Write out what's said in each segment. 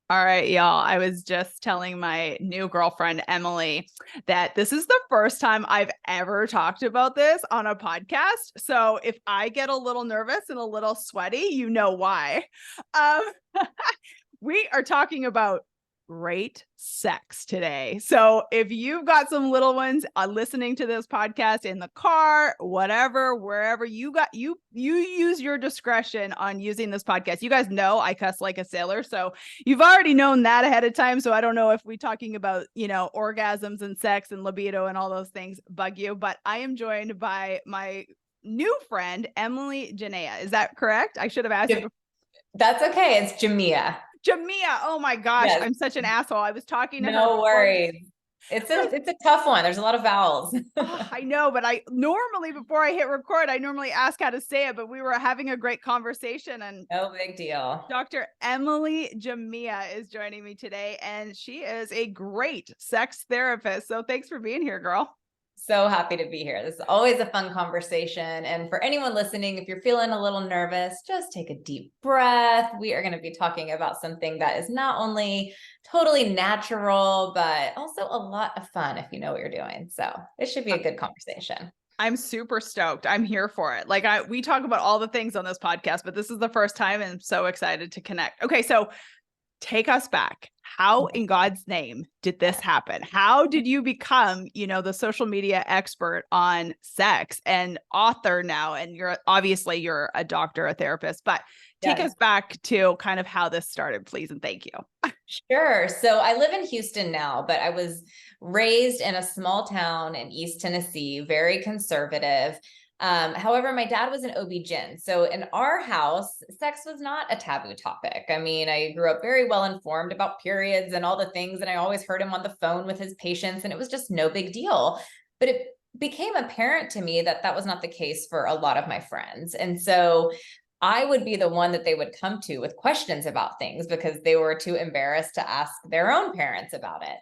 All right, y'all. I was just telling my new girlfriend, Emily, that this is the first time I've ever talked about this on a podcast. So if I get a little nervous and a little sweaty, you know why. Um, we are talking about great sex today. So if you've got some little ones listening to this podcast in the car, whatever, wherever you use your discretion on using this podcast. You guys know I cuss like a sailor, so you've already known that ahead of time. So I don't know if we talking about, orgasms and sex and libido and all those things bug you, but I am joined by my new friend, Emily Jamea. Is that correct? I should have asked you before. That's okay. It's Jamea. Jamea. Oh my gosh, Yes. I'm such an asshole. I was talking to her No before. worries. It's a tough one. There's a lot of vowels. Oh, I know, but I normally, before I hit record, I normally ask how to say it, but we were having a great conversation, and No big deal. Dr. Emily Jamea is joining me today, and she is a great sex therapist. So thanks for being here, girl. So happy to be here. This is always a fun conversation. And for anyone listening, if you're feeling a little nervous, just take a deep breath. We are going to be talking about something that is not only totally natural, but also a lot of fun if you know what you're doing. So it should be a good conversation. I'm super stoked. I'm here for it. We talk about all the things on this podcast, but this is the first time and I'm so excited to connect. Okay, so take us back. How in God's name did this happen? How did you become, the social media expert on sex and author now? And you're a doctor, a therapist, but take us back to kind of how this started, please. And thank you. Sure. So I live in Houston now, but I was raised in a small town in East Tennessee, very conservative. However, my dad was an OB-GYN. So in our house, sex was not a taboo topic. I mean, I grew up very well informed about periods and all the things, and I always heard him on the phone with his patients, and it was just no big deal. But it became apparent to me that that was not the case for a lot of my friends. And so I would be the one that they would come to with questions about things because they were too embarrassed to ask their own parents about it.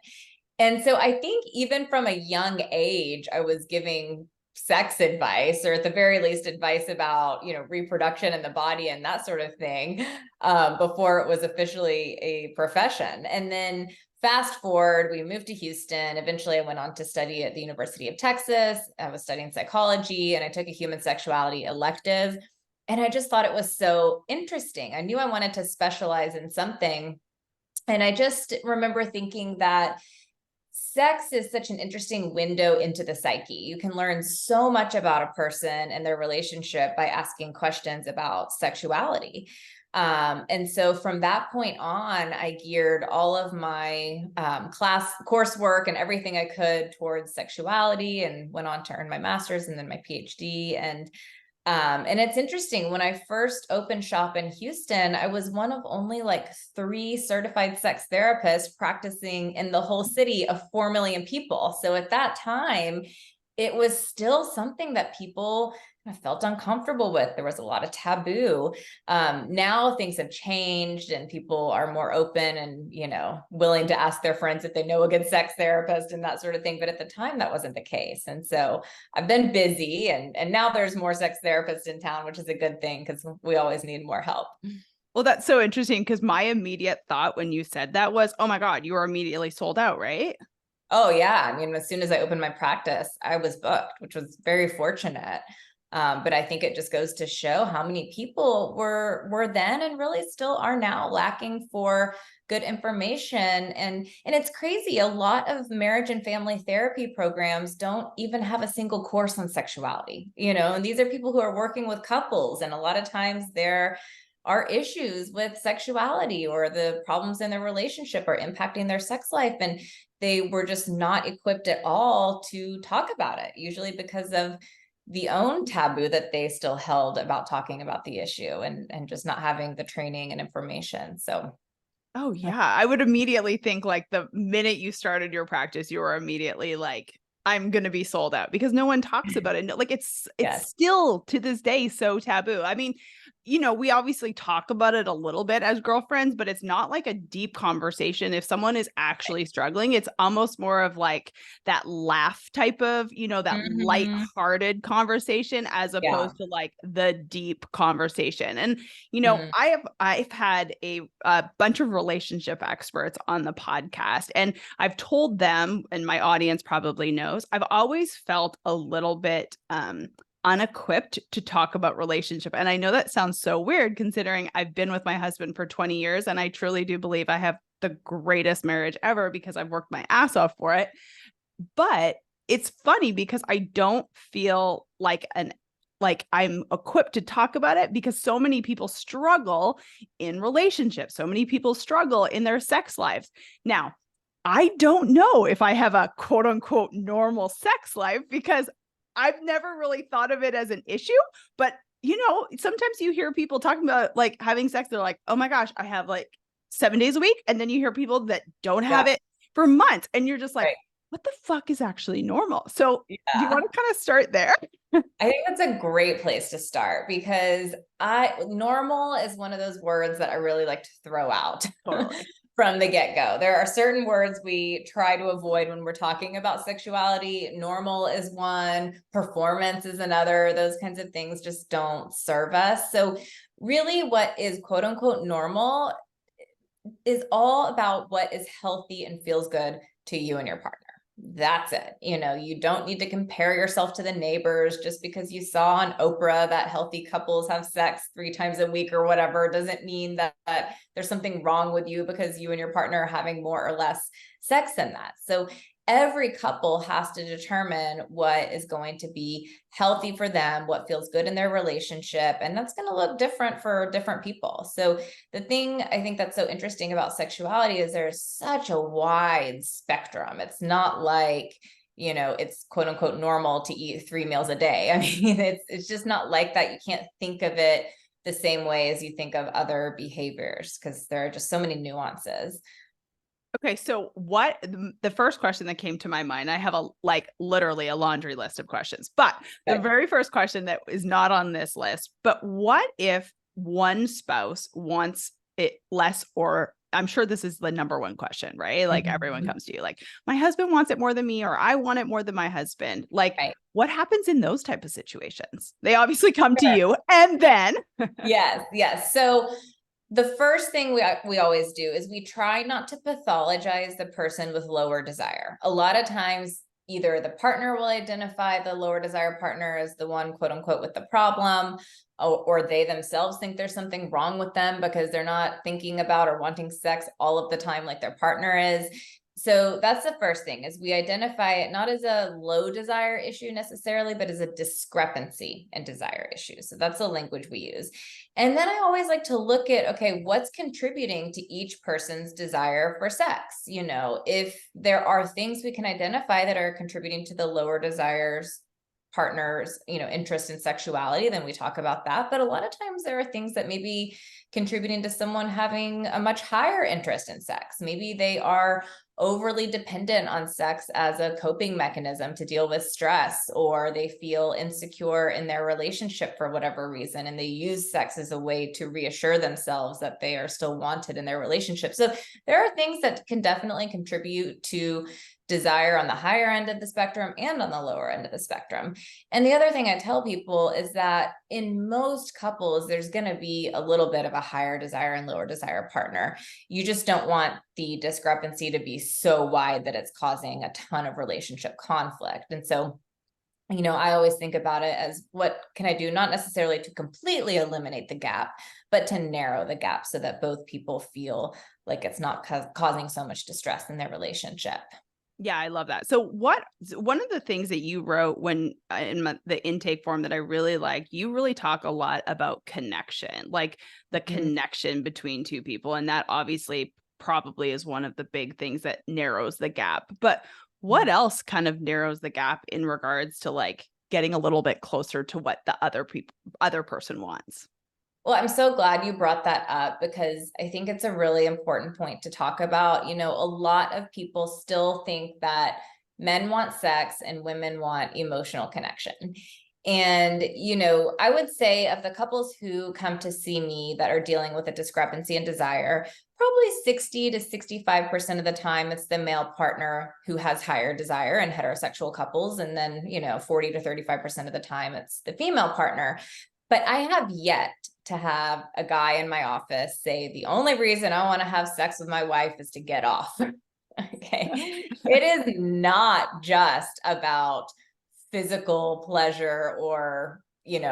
And so I think even from a young age, I was giving sex advice, or at the very least advice about, reproduction and the body and that sort of thing, before it was officially a profession. And then fast forward, we moved to Houston. Eventually I went on to study at the University of Texas. I was studying psychology and I took a human sexuality elective. And I just thought it was so interesting. I knew I wanted to specialize in something. And I just remember thinking that sex is such an interesting window into the psyche. You can learn so much about a person and their relationship by asking questions about sexuality. And so from that point on, I geared all of my coursework and everything I could towards sexuality, and went on to earn my master's and then my PhD. And it's interesting, when I first opened shop in Houston, I was one of only like 3 certified sex therapists practicing in the whole city of 4 million people. So at that time, it was still something that people felt uncomfortable with. There was a lot of taboo. Now things have changed and people are more open and, willing to ask their friends if they know a good sex therapist and that sort of thing. But at the time that wasn't the case. And so I've been busy, and now there's more sex therapists in town, which is a good thing because we always need more help. Well, that's so interesting because my immediate thought when you said that was, oh my God, you were immediately sold out, right? Oh yeah. I mean, as soon as I opened my practice, I was booked, which was very fortunate. But I think it just goes to show how many people were then and really still are now lacking for good information. And it's crazy. A lot of marriage and family therapy programs don't even have a single course on sexuality, and these are people who are working with couples. And a lot of times there are issues with sexuality, or the problems in their relationship are impacting their sex life. And they were just not equipped at all to talk about it, usually because of the own taboo that they still held about talking about the issue, and just not having the training and information. So. Oh yeah. I would immediately think like the minute you started your practice, you were immediately like, I'm going to be sold out because no one talks about it. Like it's Yes. still to this day so taboo. I mean, we obviously talk about it a little bit as girlfriends, but it's not like a deep conversation. If someone is actually struggling, it's almost more of like that laugh type of, that Mhm. lighthearted conversation as Yeah. opposed to like the deep conversation. And, Mhm. I've had a bunch of relationship experts on the podcast, and I've told them, and my audience probably knows, I've always felt a little bit, unequipped to talk about relationship. And I know that sounds so weird considering I've been with my husband for 20 years and I truly do believe I have the greatest marriage ever because I've worked my ass off for it. But it's funny because I don't feel like I'm equipped to talk about it because so many people struggle in relationships. So many people struggle in their sex lives. Now, I don't know if I have a quote unquote normal sex life because I've never really thought of it as an issue. But, sometimes you hear people talking about like having sex. They're like, oh my gosh, I have like 7 days a week. And then you hear people that don't have Yeah. it for months. And you're just like, Right. what the fuck is actually normal? So, do you want Yeah. to kind of start there? I think that's a great place to start because normal is one of those words that I really like to throw out Totally. from the get-go. There are certain words we try to avoid when we're talking about sexuality. Normal is one, performance is another. Those kinds of things just don't serve us. So really what is quote unquote normal is all about what is healthy and feels good to you and your partner. That's it. You don't need to compare yourself to the neighbors just because you saw on Oprah that healthy couples have sex 3 times a week or whatever doesn't mean that there's something wrong with you because you and your partner are having more or less sex than that. So every couple has to determine what is going to be healthy for them, what feels good in their relationship, and that's going to look different for different people. So the thing I think that's so interesting about sexuality is there's such a wide spectrum. It's not like, it's quote unquote normal to eat 3 meals a day. I mean, it's just not like that. You can't think of it the same way as you think of other behaviors because there are just so many nuances. Okay, so what the first question that came to my mind, I have literally a laundry list of questions, but the But very first question that is not on this list, but what if one spouse wants it less, or I'm sure this is the number one question, right? Like everyone Mhm. comes to you like, my husband wants it more than me, or I want it more than my husband. Like, Right. what happens in those type of situations? They obviously come to you and then Yes, yes. So the first thing we always do is we try not to pathologize the person with lower desire. A lot of times, either the partner will identify the lower desire partner as the one, quote unquote, with the problem, or they themselves think there's something wrong with them because they're not thinking about or wanting sex all of the time like their partner is. So that's the first thing is we identify it not as a low desire issue necessarily, but as a discrepancy in desire issue. So that's the language we use. And then I always like to look at, okay, what's contributing to each person's desire for sex? If there are things we can identify that are contributing to the lower desires partners, interest in sexuality, then we talk about that. But a lot of times there are things that may be contributing to someone having a much higher interest in sex. Maybe they are overly dependent on sex as a coping mechanism to deal with stress, or they feel insecure in their relationship for whatever reason, and they use sex as a way to reassure themselves that they are still wanted in their relationship. So there are things that can definitely contribute to desire on the higher end of the spectrum and on the lower end of the spectrum. And the other thing I tell people is that in most couples, there's going to be a little bit of a higher desire and lower desire partner. You just don't want the discrepancy to be so wide that it's causing a ton of relationship conflict. And so, I always think about it as what can I do, not necessarily to completely eliminate the gap, but to narrow the gap so that both people feel like it's not causing so much distress in their relationship. Yeah, I love that. So one of the things that you wrote when the intake form that I really like, you really talk a lot about connection, like the Mhm. connection between two people. And that obviously probably is one of the big things that narrows the gap. But what else kind of narrows the gap in regards to like getting a little bit closer to what the other person wants? Well, I'm so glad you brought that up because I think it's a really important point to talk about. A lot of people still think that men want sex and women want emotional connection. And, I would say of the couples who come to see me that are dealing with a discrepancy in desire, probably 60 to 65% of the time, it's the male partner who has higher desire in heterosexual couples. And then, 40 to 35% of the time, it's the female partner. But I have yet to have a guy in my office say, the only reason I want to have sex with my wife is to get off. Okay. It is not just about physical pleasure or,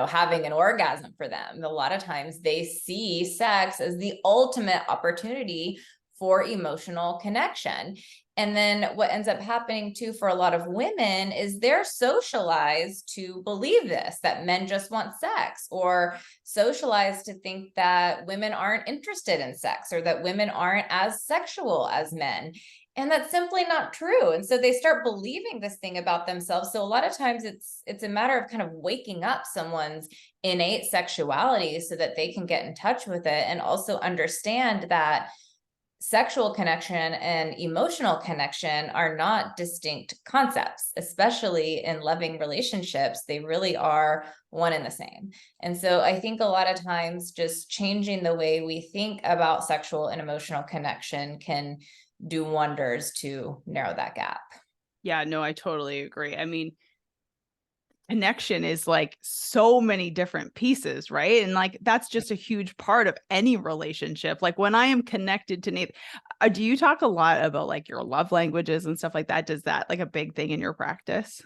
having an orgasm for them. A lot of times they see sex as the ultimate opportunity for emotional connection. And then what ends up happening too for a lot of women is they're socialized to believe this, that men just want sex, or socialized to think that women aren't interested in sex, or that women aren't as sexual as men. And that's simply not true. And so they start believing this thing about themselves. So a lot of times it's a matter of kind of waking up someone's innate sexuality so that they can get in touch with it, and also understand that sexual connection and emotional connection are not distinct concepts, especially in loving relationships. They really are one and the same. And so I think a lot of times just changing the way we think about sexual and emotional connection can do wonders to narrow that gap. Yeah, no, I totally agree. I mean, connection is like so many different pieces, right? And like that's just a huge part of any relationship. Like when I am connected to Nathan, do you talk a lot about like your love languages and stuff like that? Does that like a big thing in your practice?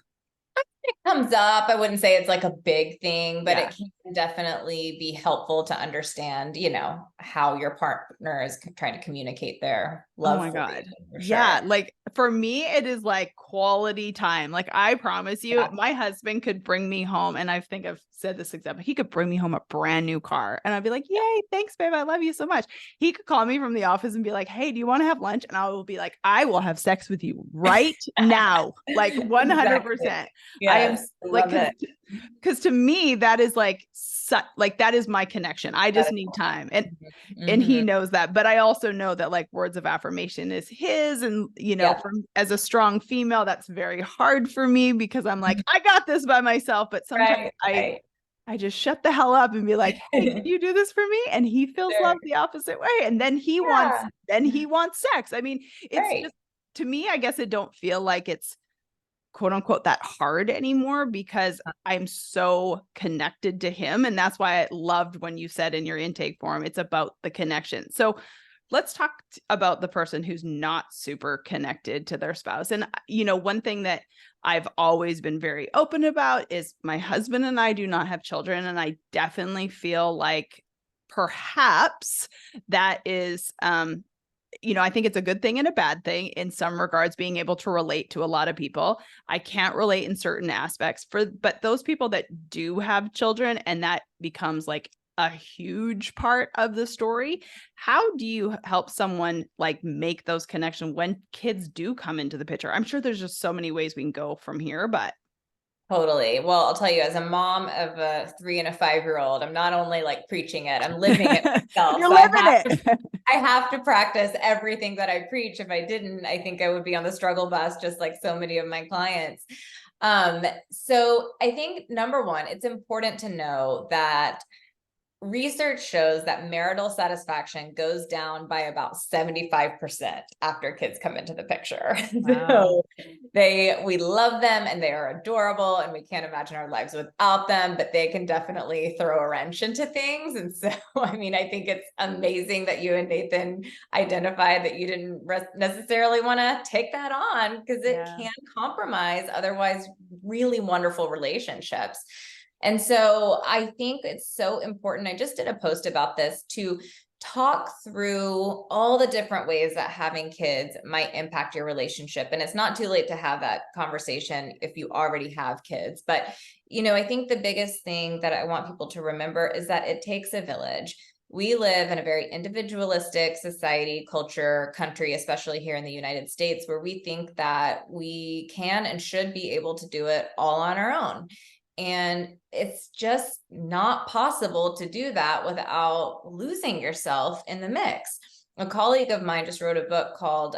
It comes up. I wouldn't say it's like a big thing, but Yeah. it can definitely be helpful to understand, how your partner is trying to communicate their Oh love my for you, God. for Yeah. sure. Like for me, it is like quality time. Like I promise you, Yeah. my husband could bring me home. And I think I've said this example. He could bring me home a brand new car. And I'd be like, yay, thanks, babe. I love you so much. He could call me from the office and be like, hey, do you want to have lunch? And I will be like, I will have sex with you right now. Like Exactly. 100%. I am Yes, I like, love it. because to me, that is like, like that is my connection. I That just is need cool. time. And he Mhm. knows that, but I also know that like words of affirmation is his, and Yeah. as a strong female, that's very hard for me because I'm like, Mhm. I got this by myself, but sometimes Right, I right. I just shut the hell up and be like, hey, can you do this for me? And he feels Sure. love the opposite way, and Yeah. then he wants sex. I mean, it's Right. just, to me, I guess it don't feel like it's quote unquote that hard anymore because I'm so connected to him. And that's why I loved when you said in your intake form, it's about the connection. So let's talk about the person who's not super connected to their spouse. And, one thing that I've always been very open about is my husband and I do not have children. And I definitely feel like perhaps that is, I think it's a good thing and a bad thing in some regards, being able to relate to a lot of people. I can't relate in certain aspects but those people that do have children and that becomes like a huge part of the story. How do you help someone like make those connections when kids do come into the picture? I'm sure there's just so many ways we can go from here, but Totally. Well, I'll tell you, as a mom of a 3 and a 5-year-old, I'm not only like preaching it, I'm living it myself. you're So living it. I have to practice everything that I preach. If I didn't, I think I would be on the struggle bus, just like so many of my clients. So I think number one, it's important to know that research shows that marital satisfaction goes down by about 75% after kids come into the picture. Wow. So we love them and they are adorable and we can't imagine our lives without them, but they can definitely throw a wrench into things. And so, I mean, I think it's amazing that you and Nathan identified that you didn't necessarily want to take that on, because it Yeah. can compromise otherwise really wonderful relationships. And so I think it's so important. I just did a post about this, to talk through all the different ways that having kids might impact your relationship. And it's not too late to have that conversation if you already have kids. But, I think the biggest thing that I want people to remember is that it takes a village. We live in a very individualistic society, culture, country, especially here in the United States, where we think that we can and should be able to do it all on our own. And it's just not possible to do that without losing yourself in the mix. A colleague of mine just wrote a book called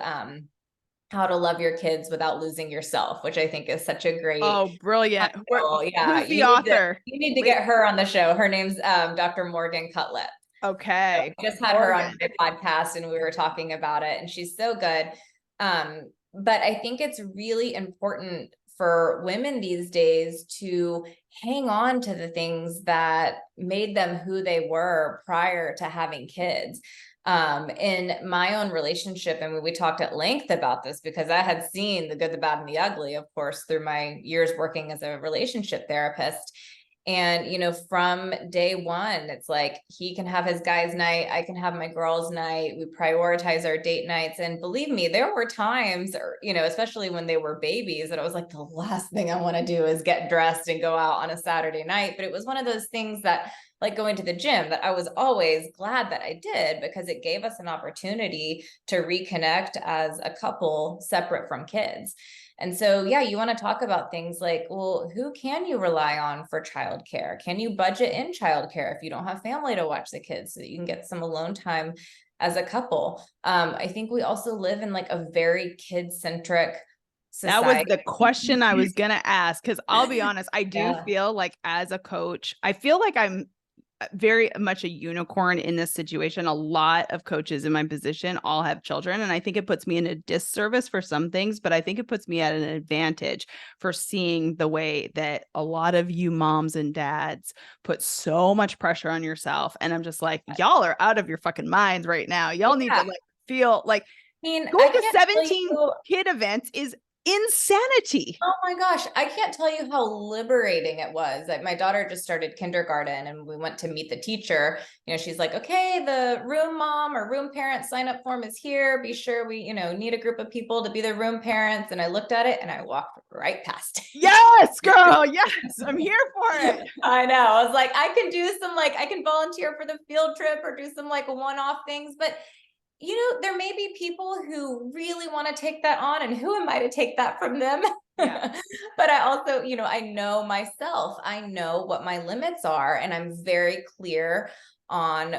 how to love your kids without losing yourself, which I think is such a great Oh, brilliant. title. Yeah, Who's the author? you need to Wait, get her on the show. Her name's Dr. Morgan Cutlip. So okay. I just had her on my podcast and we were talking about it, and she's so good. But I think it's really important for women these days to hang on to the things that made them who they were prior to having kids. In my own relationship, and we talked at length about this because I had seen the good, the bad, and the ugly, of course, through my years working as a relationship therapist. And, you know, from day one, it's like he can have his guys' night, I can have my girls' night. We prioritize our date nights. And believe me, there were times, or, you know, especially when they were babies, that I was like, the last thing I want to do is get dressed and go out on a Saturday night. But it was one of those things that, like going to the gym, that I was always glad that I did, because it gave us an opportunity to reconnect as a couple separate from kids. And so, yeah, you want to talk about things like, well, who can you rely on for childcare? Can you budget in childcare if you don't have family to watch the kids so that you can get some alone time as a couple? I think we also live in like a very kid-centric That was society. the question I was going to ask, because I'll be honest, I do Yeah. feel like as a coach, I feel like I'm very much a unicorn in this situation. A lot of coaches in my position all have children, and I think it puts me in a disservice for some things, but I think it puts me at an advantage for seeing the way that a lot of you moms and dads put so much pressure on yourself. And I'm just like, y'all are out of your fucking minds right now. Y'all need to Yeah. like feel like I mean, going I to can't tell 17 you. kid events is insanity. Oh my gosh, I can't tell you how liberating it was. Like my daughter just started kindergarten and we went to meet the teacher. You know, she's like, okay, the room mom or room parent sign up form is here. Be sure we, you know, need a group of people to be the room parents. And I looked at it and I walked right past it. Yes, girl. Yes, I'm here for it. I know. I was like, I can do some, like, I can volunteer for the field trip or do some like one-off things, but you know, there may be people who really want to take that on, and who am I to take that from them? Yeah. But I also, you know, I know myself, I know what my limits are, and I'm very clear on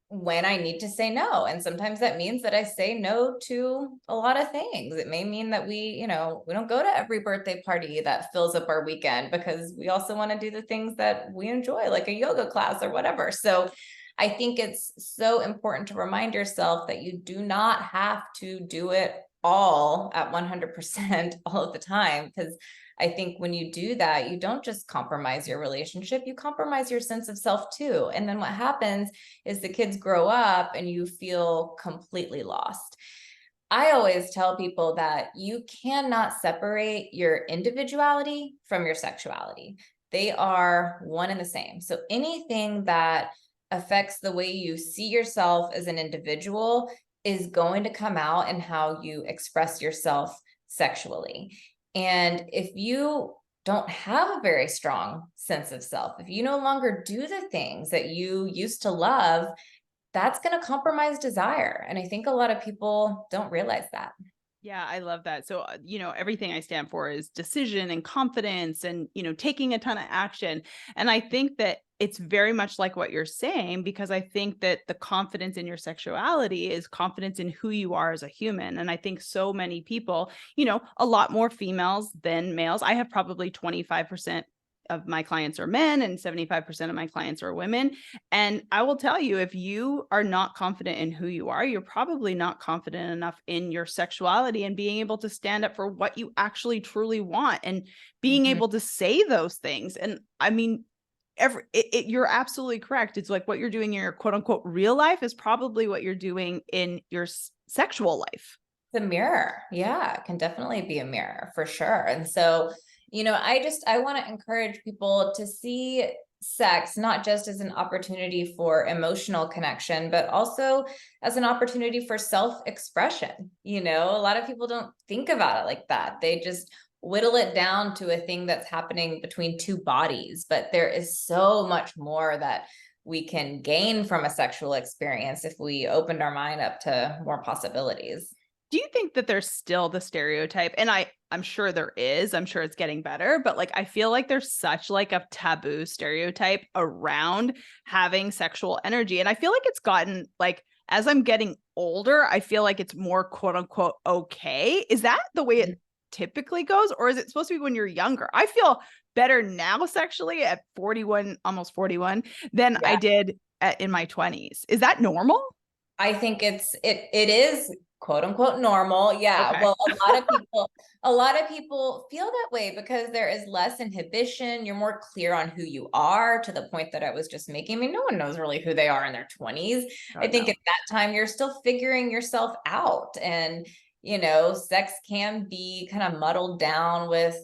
when I need to say no. And sometimes that means that I say no to a lot of things. It may mean that we, you know, we don't go to every birthday party that fills up our weekend, because we also want to do the things that we enjoy, like a yoga class or whatever. So I think it's so important to remind yourself that you do not have to do it all at 100% all of the time. Because I think when you do that, you don't just compromise your relationship, you compromise your sense of self too. And then what happens is the kids grow up and you feel completely lost. I always tell people that you cannot separate your individuality from your sexuality. They are one and the same. So anything that affects the way you see yourself as an individual is going to come out in how you express yourself sexually. And if you don't have a very strong sense of self, if you no longer do the things that you used to love, that's going to compromise desire. And I think a lot of people don't realize that. Yeah, I love that. So, everything I stand for is decision and confidence and, taking a ton of action. And I think that it's very much like what you're saying, because I think that the confidence in your sexuality is confidence in who you are as a human. And I think so many people, a lot more females than males. I have probably 25% of my clients are men and 75% of my clients are women. And I will tell you, if you are not confident in who you are, you're probably not confident enough in your sexuality and being able to stand up for what you actually truly want and being able to say those things. And I mean, you're absolutely correct. It's like what you're doing in your quote unquote real life is probably what you're doing in your sexual life. The mirror. Yeah, it can definitely be a mirror for sure. And so, I want to encourage people to see sex not just as an opportunity for emotional connection, but also as an opportunity for self-expression. A lot of people don't think about it like that. They just whittle it down to a thing that's happening between two bodies, but there is so much more that we can gain from a sexual experience if we opened our mind up to more possibilities. Do you think that there's still the stereotype? And I'm sure there is. I'm sure it's getting better, but like I feel like there's such like a taboo stereotype around having sexual energy. And I feel like it's gotten like as I'm getting older, I feel like it's more quote unquote okay. Is that the way it typically goes, or is it supposed to be when you're younger? I feel better now sexually at 41, almost 41, than I Yeah. did in my 20s. Is that normal? I think it is quote unquote normal. Yeah. Okay. Well, a lot of people feel that way because there is less inhibition. You're more clear on who you are, to the point that I was just making. I mean, no one knows really who they are in their 20s. I God, think no. at that time you're still figuring yourself out, and sex can be kind of muddled down with,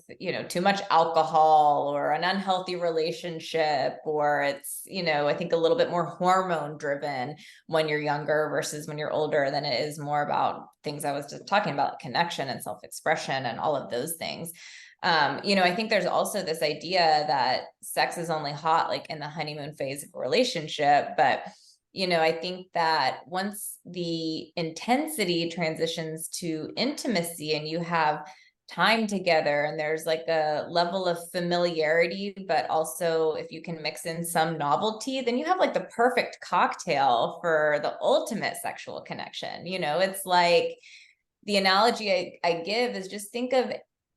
too much alcohol or an unhealthy relationship, or it's, I think a little bit more hormone driven when you're younger versus when you're older, than it is more about things I was just talking about, like connection and self-expression and all of those things. I think there's also this idea that sex is only hot like in the honeymoon phase of a relationship, but I think that once the intensity transitions to intimacy and you have time together and there's like a level of familiarity, but also if you can mix in some novelty, then you have like the perfect cocktail for the ultimate sexual connection. It's like the analogy I give is, just think of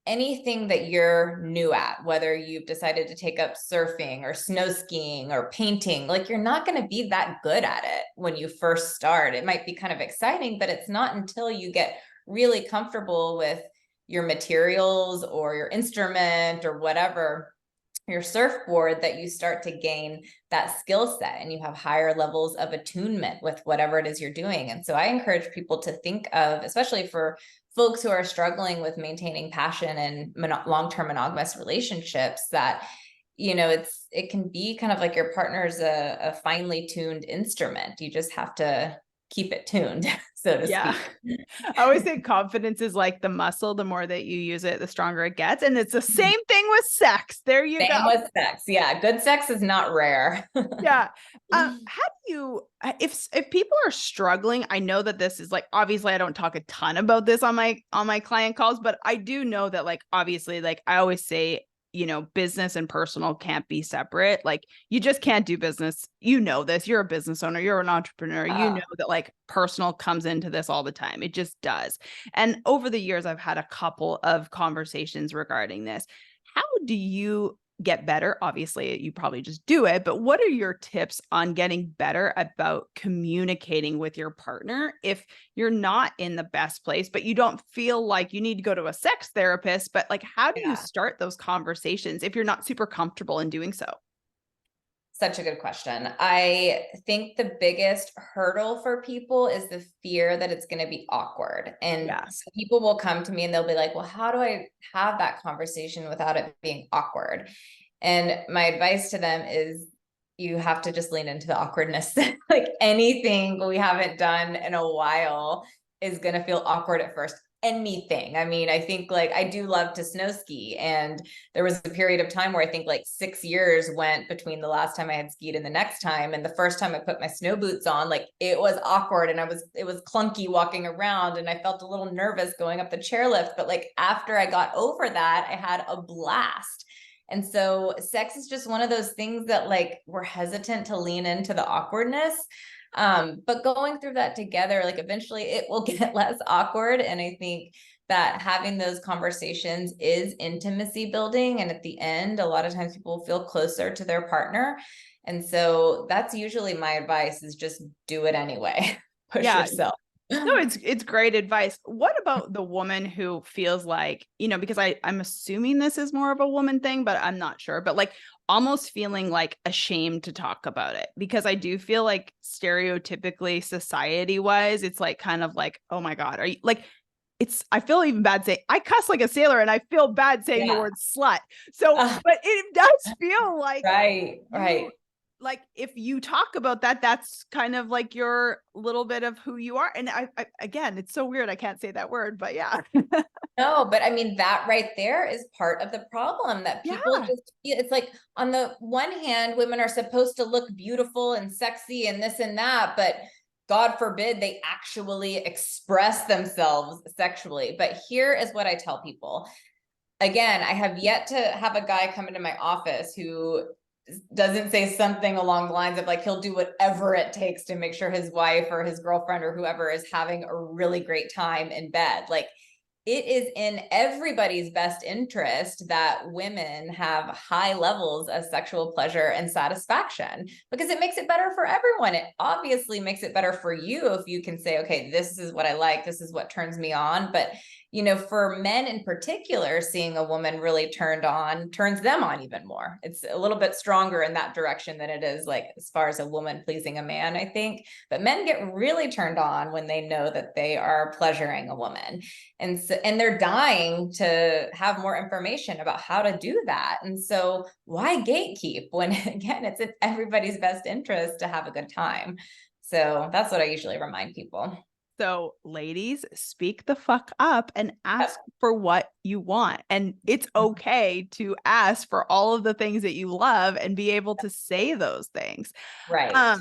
anything that you're new at, whether you've decided to take up surfing or snow skiing or painting. Like, you're not going to be that good at it when you first start. It might be kind of exciting, but it's not until you get really comfortable with your materials or your instrument or whatever, your surfboard, that you start to gain that skill set and you have higher levels of attunement with whatever it is you're doing. And so I encourage people to think of, especially for folks who are struggling with maintaining passion in long-term monogamous relationships, that it can be kind of like your partner's a finely tuned instrument. You just have to keep it tuned, so to Yeah. speak. I always think confidence is like the muscle. The more that you use it, the stronger it gets. And it's the same thing with sex. There you go. Same with sex. Yeah, good sex is not rare. Yeah. How do you, if people are struggling, I know that this is like, obviously I don't talk a ton about this on my client calls, but I do know that, like, obviously, like I always say, business and personal can't be separate. Like, you just can't do business. This, you're a business owner, you're an entrepreneur, that like personal comes into this all the time. It just does. And over the years, I've had a couple of conversations regarding this. How do you get better? Obviously, you probably just do it, but what are your tips on getting better about communicating with your partner if you're not in the best place, but you don't feel like you need to go to a sex therapist? But like, how do you start those conversations if you're not super comfortable in doing so? Such a good question. I think the biggest hurdle for people is the fear that it's going to be awkward. And so people will come to me and they'll be like, well, how do I have that conversation without it being awkward? And my advice to them is, you have to just lean into the awkwardness. Like, anything we haven't done in a while is going to feel awkward at first. Anything. I mean, I think, like, I do love to snow ski, and there was a period of time where I think like 6 years went between the last time I had skied and the next time. And the first time I put my snow boots on, like, it was awkward and it was clunky walking around, and I felt a little nervous going up the chairlift. But like, after I got over that, I had a blast. And so sex is just one of those things that, like, we're hesitant to lean into the awkwardness. But going through that together, like, eventually it will get less awkward. And I think that having those conversations is intimacy building. And at the end, a lot of times people feel closer to their partner. And so that's usually my advice, is just do it anyway. Push yourself. No, it's great advice. What about the woman who feels like, because I'm assuming this is more of a woman thing, but I'm not sure, but like almost feeling like ashamed to talk about it, because I do feel like stereotypically, society wise, it's like kind of like, oh my God, are you like, I feel even bad saying, I cuss like a sailor and I feel bad saying the word slut. So, but it does feel like, right. Like, if you talk about that, that's kind of like your little bit of who you are. And I again, it's so weird, I can't say that word, but yeah. No, but I mean, that right there is part of the problem, that people just, it's like, on the one hand, women are supposed to look beautiful and sexy and this and that, but God forbid they actually express themselves sexually. But here is what I tell people. Again, I have yet to have a guy come into my office who doesn't say something along the lines of like, he'll do whatever it takes to make sure his wife or his girlfriend or whoever is having a really great time in bed. Like, it is in everybody's best interest that women have high levels of sexual pleasure and satisfaction, because it makes it better for everyone. It obviously makes it better for you if you can say, okay, this is what I like, this is what turns me on. But for men in particular, seeing a woman really turned on turns them on even more. It's a little bit stronger in that direction than it is like as far as a woman pleasing a man, I think. But men get really turned on when they know that they are pleasuring a woman. And they're dying to have more information about how to do that. And so why gatekeep when, again, it's in everybody's best interest to have a good time. So that's what I usually remind people. So ladies, speak the fuck up and ask for what you want. And it's okay to ask for all of the things that you love and be able to say those things. Right.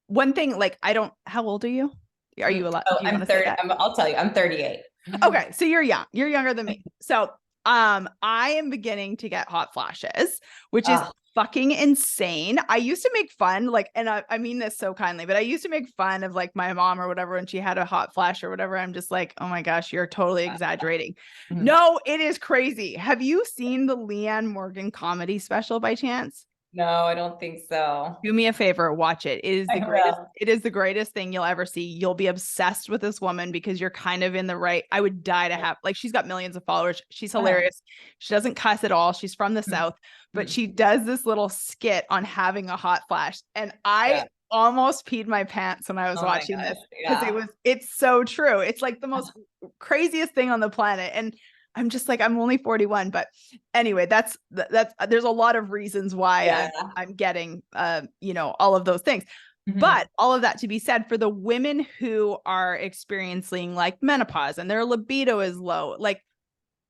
One thing, like, how old are you? Are you allowed? Oh, Do you want I'm to say 30. that? I'll tell you, I'm 38. Okay. So you're young. You're younger than me. So I am beginning to get hot flashes, which is fucking insane. I used to make fun, like, and I mean this so kindly, but I used to make fun of like my mom or whatever when she had a hot flash or whatever. I'm just like, oh my gosh, you're totally exaggerating. No, it is crazy. Have you seen the Leanne Morgan comedy special by chance? No, I don't think so. Do me a favor, watch it. It is the I greatest. will. It is the greatest thing you'll ever see. You'll be obsessed with this woman because you're kind of in the right. I would die to have, like, she's got millions of followers. She's hilarious. She doesn't cuss at all. She's from the South, but she does this little skit on having a hot flash. And I almost peed my pants when I was watching this because it's so true. It's like the most craziest thing on the planet. And I'm just like, I'm only 41, but anyway, that's there's a lot of reasons why I'm getting, all of those things. But all of that to be said, for the women who are experiencing like menopause and their libido is low, like,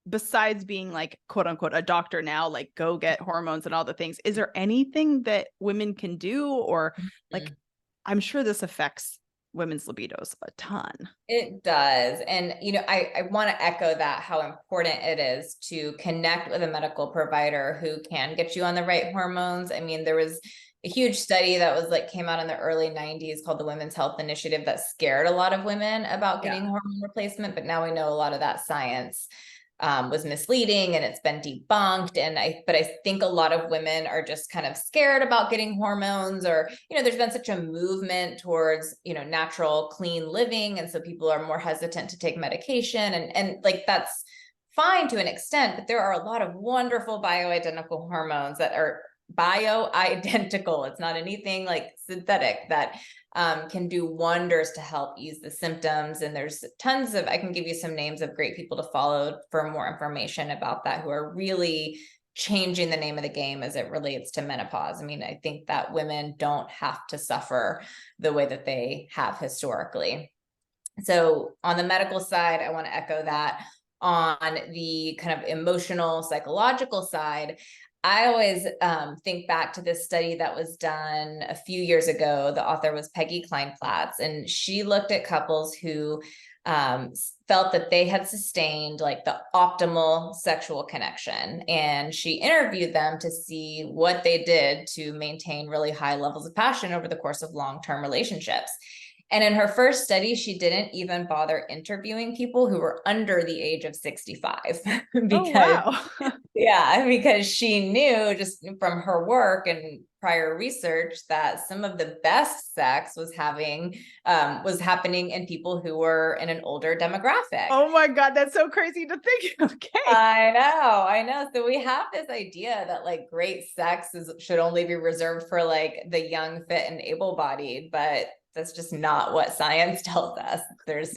besides being like, quote unquote, a doctor now, like, go get hormones and all the things, is there anything that women can do? Or like, I'm sure this affects women's libidos a ton. It does. And, I want to echo that, how important it is to connect with a medical provider who can get you on the right hormones. I mean, there was a huge study that was like, came out in the early 90s called the Women's Health Initiative that scared a lot of women about getting hormone replacement. But now we know a lot of that science was misleading and it's been debunked. But I think a lot of women are just kind of scared about getting hormones, or, there's been such a movement towards, natural, clean living. And so people are more hesitant to take medication, and like, that's fine to an extent, but there are a lot of wonderful bioidentical hormones that are bioidentical. It's not anything like synthetic, that can do wonders to help ease the symptoms. And there's tons of, I can give you some names of great people to follow for more information about that, who are really changing the name of the game as it relates to menopause. I mean, I think that women don't have to suffer the way that they have historically. So on the medical side, I want to echo that. On the kind of emotional, psychological side, I always think back to this study that was done a few years ago. The author was Peggy Kleinplatz, and she looked at couples who felt that they had sustained like the optimal sexual connection. And she interviewed them to see what they did to maintain really high levels of passion over the course of long-term relationships. And in her first study, she didn't even bother interviewing people who were under the age of 65 because she knew just from her work and prior research that some of the best sex was happening in people who were in an older demographic. Oh my God, that's so crazy to think. Okay. I know. So we have this idea that like great sex should only be reserved for like the young, fit, and able-bodied, but that's just not what science tells us. There's,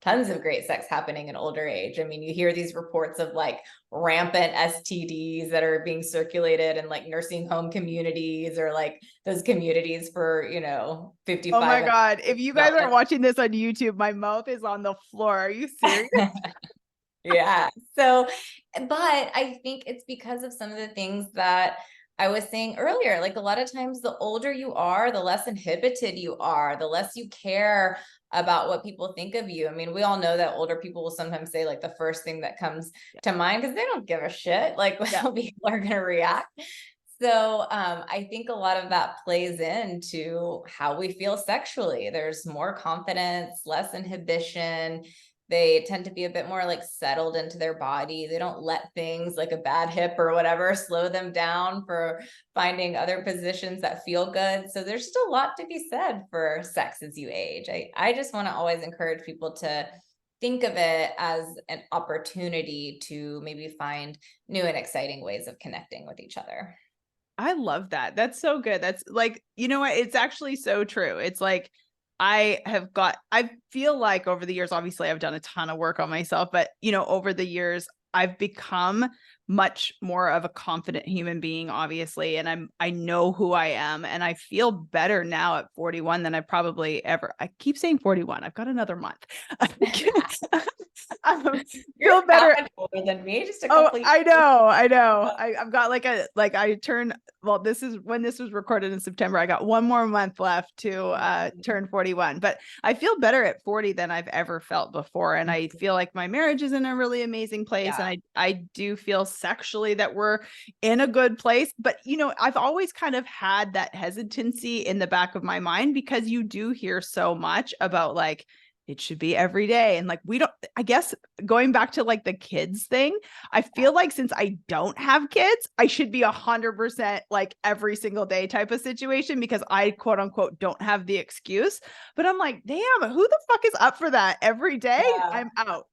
tons of great sex happening in older age. I mean, you hear these reports of like rampant STDs that are being circulated in like nursing home communities, or like those communities for, 55. Oh my God. If you guys aren't watching this on YouTube, my mouth is on the floor. Are you serious? Yeah. So, but I think it's because of some of the things that I was saying earlier. Like, a lot of times the older you are, the less inhibited you are, the less you care about what people think of you. I mean, we all know that older people will sometimes say like the first thing that comes to mind because they don't give a shit like how people are going to react. So I think a lot of that plays into how we feel sexually. There's more confidence, less inhibition. They tend to be a bit more like settled into their body. They don't let things like a bad hip or whatever slow them down for finding other positions that feel good. So there's just a lot to be said for sex as you age. I just want to always encourage people to think of it as an opportunity to maybe find new and exciting ways of connecting with each other. I love that. That's so good. That's like, you know what? It's actually so true. It's like, I feel like over the years, obviously I've done a ton of work on myself, but over the years, I've become much more of a confident human being, obviously. And I know who I am, and I feel better now at 41 than I probably ever, I keep saying 41. I've got another month. I You're feel that better. much older than me, just a Oh, couple years. I know. I've got I turn, well, this is when this was recorded in September. I got one more month left to turn 41, but I feel better at 40 than I've ever felt before. And I feel like my marriage is in a really amazing place. Yeah. And I do feel sexually that we're in a good place. But, I've always kind of had that hesitancy in the back of my mind, because you do hear so much about like, it should be every day. And like, we don't, I guess going back to like the kids thing, I feel like since I don't have kids, I should be 100% like every single day type of situation, because I quote unquote don't have the excuse. But I'm like, damn, who the fuck is up for that every day? Yeah. I'm out.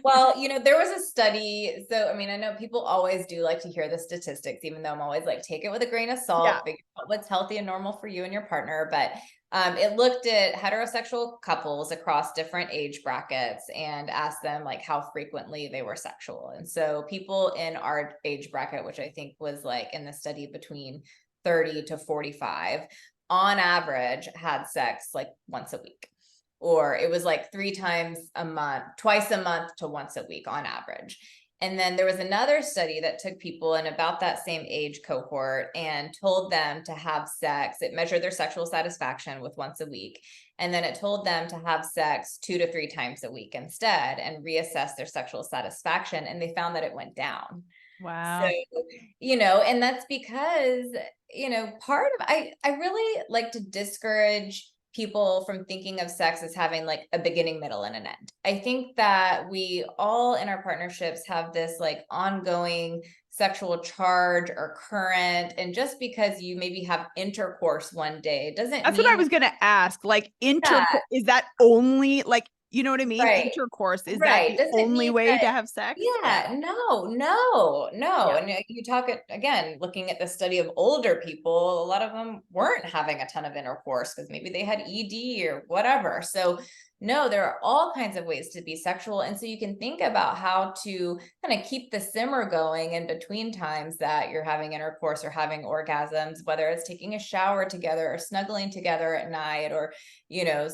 Well, there was a study. So, I mean, I know people always do like to hear the statistics, even though I'm always like, take it with a grain of Yeah. salt, figure out what's healthy and normal for you and your partner. But it looked at heterosexual couples across different age brackets and asked them like how frequently they were sexual. And so people in our age bracket, which I think was like in the study between 30 to 45, on average had sex like once a week, or it was like 3 times a month, twice a month to once a week on average. And then there was another study that took people in about that same age cohort and told them to have sex. It measured their sexual satisfaction with once a week. And then it told them to have sex 2 to 3 times a week instead and reassess their sexual satisfaction. And they found that it went down. So, Wow. and that's because, part of, I really like to discourage people from thinking of sex as having like a beginning, middle, and an end. I think that we all in our partnerships have this like ongoing sexual charge or current. And just because you maybe have intercourse one day doesn't That's what I mean, was going to ask. Like, yeah, is that only like, you know what I mean? right. Intercourse, is that Right. the Doesn't only mean way that, to have sex? Yeah. yeah, no. Yeah. And you talk again, looking at the study of older people, a lot of them weren't having a ton of intercourse because maybe they had ED or whatever. So no, there are all kinds of ways to be sexual. And so you can think about how to kind of keep the simmer going in between times that you're having intercourse or having orgasms, whether it's taking a shower together or snuggling together at night, or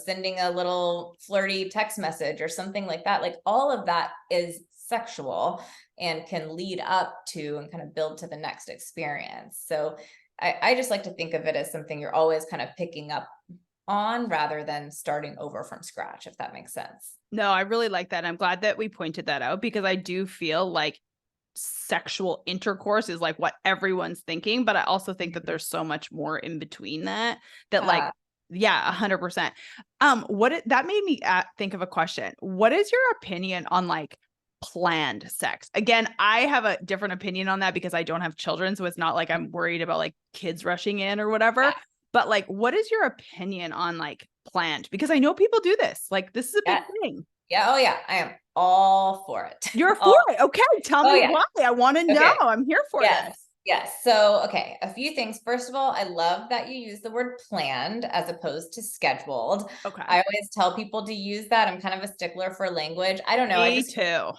sending a little flirty text message or something like that. Like all of that is sexual and can lead up to and kind of build to the next experience. So I just like to think of it as something you're always kind of picking up on rather than starting over from scratch, if that makes sense. No, I really like that. I'm glad that we pointed that out, because I do feel like sexual intercourse is like what everyone's thinking, but I also think that there's so much more in between that like, Uh, yeah, 100%. That made me think of a question. What is your opinion on like planned sex? Again, I have a different opinion on that because I don't have children, so it's not like I'm worried about like kids rushing in or whatever. yeah, But like, what is your opinion on like planned? Because I know people do this. Like, this is a big yeah, thing. yeah. Oh yeah, I am all for it. You're for all, it. Okay, tell oh me yeah. why. I want to know. Okay. I'm here for this. Yes. Yes. So, okay, a few things. First of all, I love that you use the word planned as opposed to scheduled. Okay. I always tell people to use that. I'm kind of a stickler for language. I don't know. I Me just too.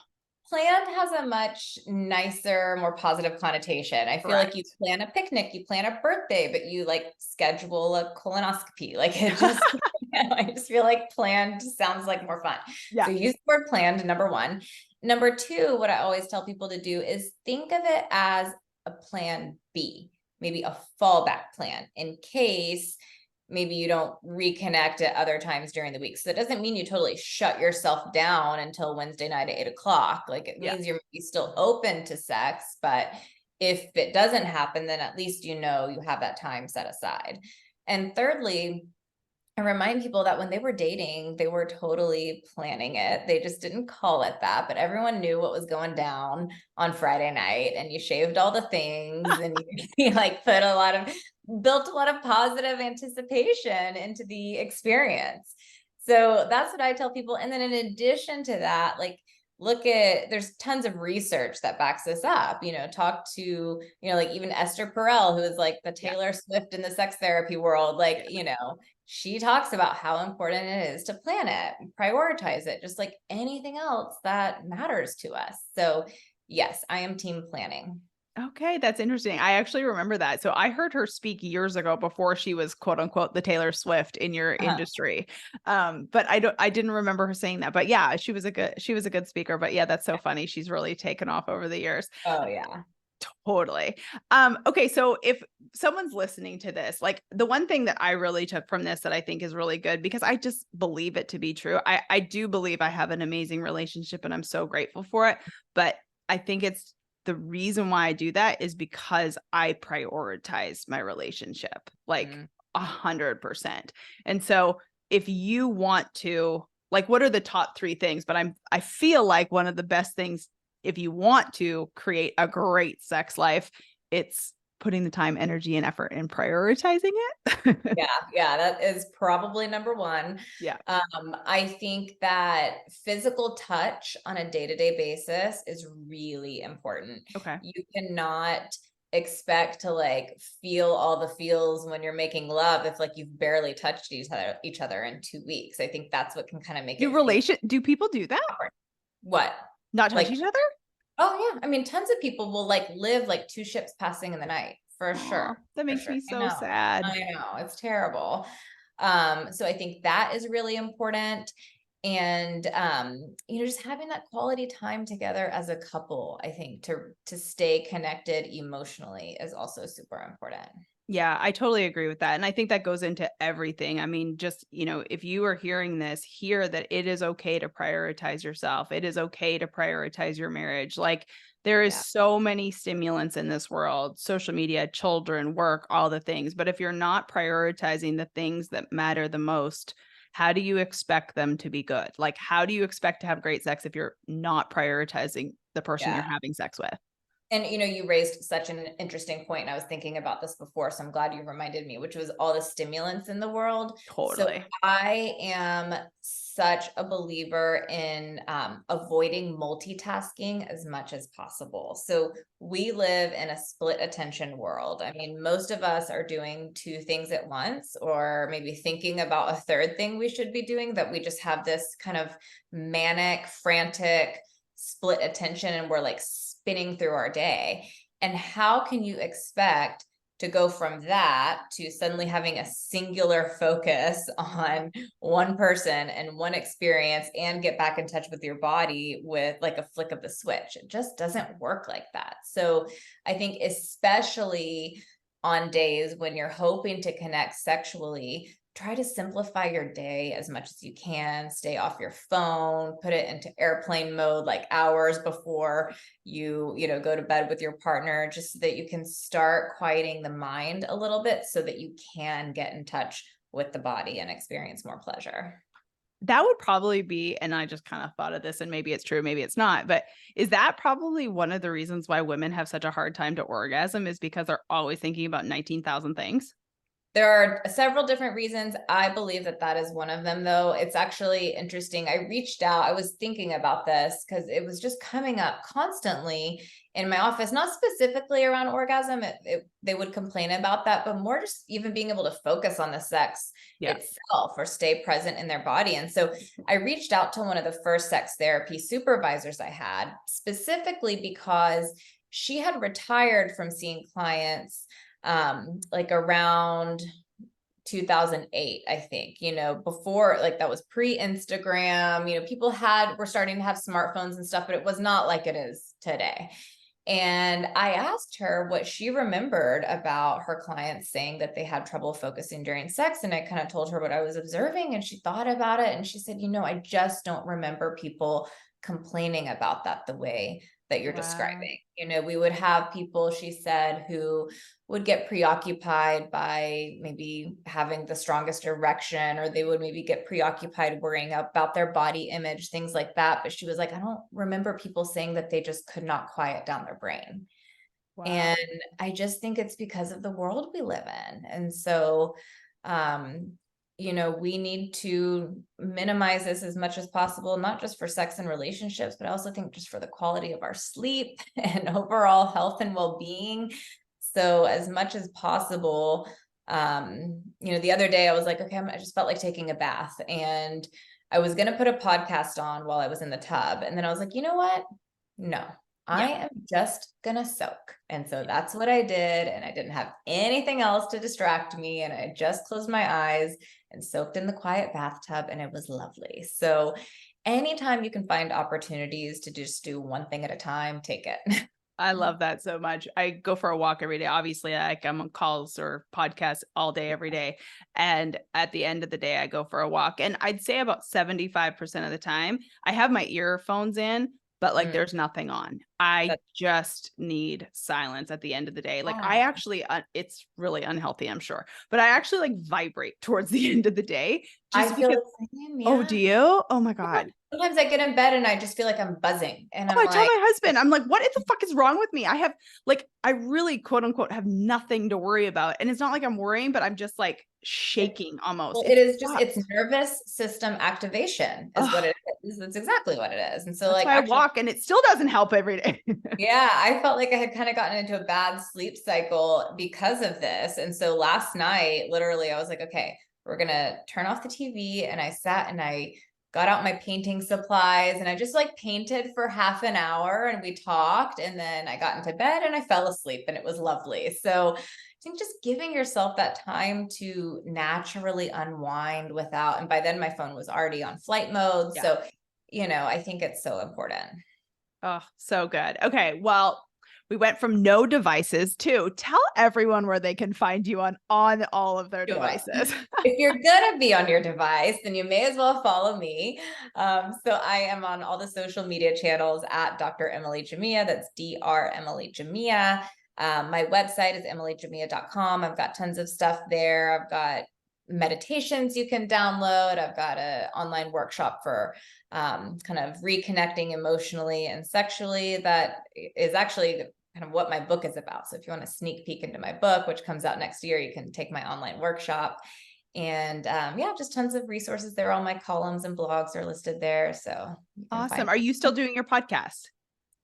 planned has a much nicer, more positive connotation. I feel like you Correct. plan a picnic, you plan a birthday, but you like schedule a colonoscopy. Like it just, I just feel like planned sounds like more fun. Yeah. So use the word planned, number one. Number two, what I always tell people to do is think of it as a plan B, maybe a fallback plan in case maybe you don't reconnect at other times during the week. So that doesn't mean you totally shut yourself down until Wednesday night at 8 o'clock. Like it Yeah. means you're still open to sex, but if it doesn't happen, then at least you know you have that time set aside. And thirdly, I remind people that when they were dating, they were totally planning it. They just didn't call it that, but everyone knew what was going down on Friday night, and you shaved all the things, and you like built a lot of positive anticipation into the experience. So that's what I tell people. And then in addition to that, like, there's tons of research that backs this up, talk to, like even Esther Perel, who is like the Yeah. Taylor Swift in the sex therapy world. Like, she talks about how important it is to plan it, prioritize it, just like anything else that matters to us. So yes, I am team planning. Okay, that's interesting. I actually remember that. So I heard her speak years ago before she was quote unquote the Taylor Swift in your industry. But I didn't remember her saying that. But yeah, she was a good speaker. But yeah, that's so funny. She's really taken off over the years. Oh yeah. Totally. Okay, so if someone's listening to this, like the one thing that I really took from this that I think is really good, because I just believe it to be true. I do believe I have an amazing relationship and I'm so grateful for it. But I think it's the reason why I do that is because I prioritize my relationship like 100%. And so if you want to, like, what are the top 3 things? But I feel like one of the best things, if you want to create a great sex life, it's putting the time, energy, and effort in prioritizing it. Yeah, that is probably number one. Yeah. I think that physical touch on a day-to-day basis is really important. Okay. You cannot expect to like feel all the feels when you're making love if like you've barely touched each other in 2 weeks. I think that's what can kind of make it feel Do people do that? awkward. What? Not touch Like, each other? oh yeah. I mean, tons of people will like live like 2 ships passing in the night for Aw, sure. that For makes sure. me so sad. I know. It's terrible. So I think that is really important. And just having that quality time together as a couple, I think to stay connected emotionally is also super important. Yeah, I totally agree with that. And I think that goes into everything. I mean, just, if you are hearing this, hear that it is okay to prioritize yourself. It is okay to prioritize your marriage. Like, there is Yeah. so many stimulants in this world, social media, children, work, all the things. But if you're not prioritizing the things that matter the most, how do you expect them to be good? Like, how do you expect to have great sex if you're not prioritizing the person Yeah. you're having sex with? And you raised such an interesting point, and I was thinking about this before, so I'm glad you reminded me, which was all the stimulants in the world. So Totally. I am such a believer in avoiding multitasking as much as possible. So we live in a split attention world. I mean, most of us are doing 2 things at once, or maybe thinking about a third thing we should be doing, that we just have this kind of manic, frantic split attention, and we're like spinning through our day. And how can you expect to go from that to suddenly having a singular focus on one person and one experience and get back in touch with your body with like a flick of the switch? It just doesn't work like that. So I think especially on days when you're hoping to connect sexually, try to simplify your day as much as you can. Stay off your phone, put it into airplane mode like hours before you go to bed with your partner, just so that you can start quieting the mind a little bit so that you can get in touch with the body and experience more pleasure. That would probably be, and I just kind of thought of this, and maybe it's true, maybe it's not, but is that probably one of the reasons why women have such a hard time to orgasm, is because they're always thinking about 19,000 things? There are several different reasons. I believe that that is one of them, though. It's actually interesting. I reached out, I was thinking about this because it was just coming up constantly in my office, not specifically around orgasm. They would complain about that, but more just even being able to focus on the sex Yeah. itself or stay present in their body. And so I reached out to one of the first sex therapy supervisors I had, specifically because she had retired from seeing clients like around 2008, I think, before, like, that was pre-Instagram, people were starting to have smartphones and stuff, but it was not like it is today. And I asked her what she remembered about her clients saying that they had trouble focusing during sex. And I kind of told her what I was observing, and she thought about it. And she said, I just don't remember people complaining about that the way that you're Wow. describing. You know, we would have people, she said, who would get preoccupied by maybe having the strongest erection, or they would maybe get preoccupied worrying about their body image, things like that. But she was like, I don't remember people saying that they just could not quiet down their brain. Wow. And I just think it's because of the world we live in. And so, you know, we need to minimize this as much as possible, not just for sex and relationships, but I also think just for the quality of our sleep and overall health and well-being. So as much as possible, you know, the other day I was like, okay, I just felt like taking a bath, and I was going to put a podcast on while I was in the tub. And then I was like, you know what? No, I am just gonna soak. And so that's what I did. And I didn't have anything else to distract me. And I just closed my eyes and soaked in the quiet bathtub, and it was lovely. So anytime you can find opportunities to just do one thing at a time, take it. I love that so much. I go for a walk every day. Obviously, like I'm on calls or podcasts all day, every day. And at the end of the day, I go for a walk. And I'd say about 75% of the time, I have my earphones in, but like there's nothing on. I just need silence at the end of the day. Like I actually, it's really unhealthy, I'm sure, but I actually like vibrate towards the end of the day. Just I feel because, the same, oh, do you? Oh my God. Sometimes I get in bed and I just feel like I'm buzzing, and I'm I tell like, my husband, I'm like, what the fuck is wrong with me? I have like, I really quote unquote have nothing to worry about. And it's not like I'm worrying, but I'm just like shaking almost. well, it is just, it's nervous system activation is what it is. That's exactly what it is. And so that's like why actually, I walk, and it still doesn't help every day. yeah, I felt like I had kind of gotten into a bad sleep cycle because of this. And so last night, literally, I was like, okay, we're going to turn off the TV. And I sat and I got out my painting supplies, and I just like painted for half an hour, and we talked, and then I got into bed and I fell asleep, and it was lovely. So I think just giving yourself that time to naturally unwind without, and by then my phone was already on flight mode. Yeah. So, you know, I think it's so important. Oh, so good. Okay. Well, we went from no devices to tell everyone where they can find you on all of their devices. If you're gonna be on your device, then you may as well follow me. So I am on all the social media channels at Dr. Emily Jamea. That's Dr. Emily Jamea. My website is emilyjamea.com. I've got tons of stuff there. I've got meditations you can download. I've got an online workshop for kind of reconnecting emotionally and sexually. That is actually kind of what my book is about. So if you want a sneak peek into my book, which comes out next year, you can take my online workshop. And yeah, just tons of resources there. All my columns and blogs are listed there. So awesome. Are you still doing your podcast?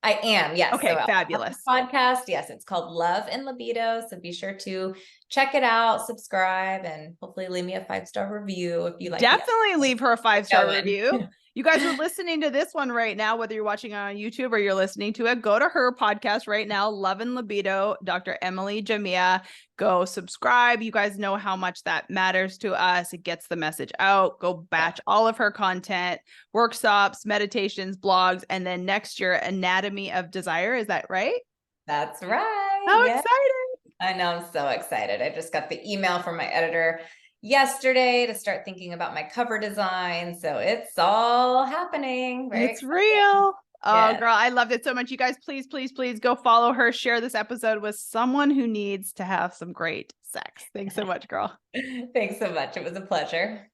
I am, yes. Okay, so fabulous. Podcast, yes, it's called Love and Libido. So be sure to check it out, subscribe, and hopefully leave me a 5-star review if you like. Definitely leave her a 5-star review. You guys are listening to this one right now, whether you're watching on YouTube or you're listening to it, go to her podcast right now, Love and Libido, Dr. Emily Jamea. Go subscribe. You guys know how much that matters to us. It gets the message out. Go batch all of her content, workshops, meditations, blogs, and then next year, Anatomy of Desire. Is that right? That's right. How exciting. I know, I'm so excited. I just got the email from my editor yesterday to start thinking about my cover design. So it's all happening. It's real. Oh, girl, I loved it so much. You guys, please, please, please go follow her. Share this episode with someone who needs to have some great sex. Thanks so much, girl. Thanks so much. It was a pleasure.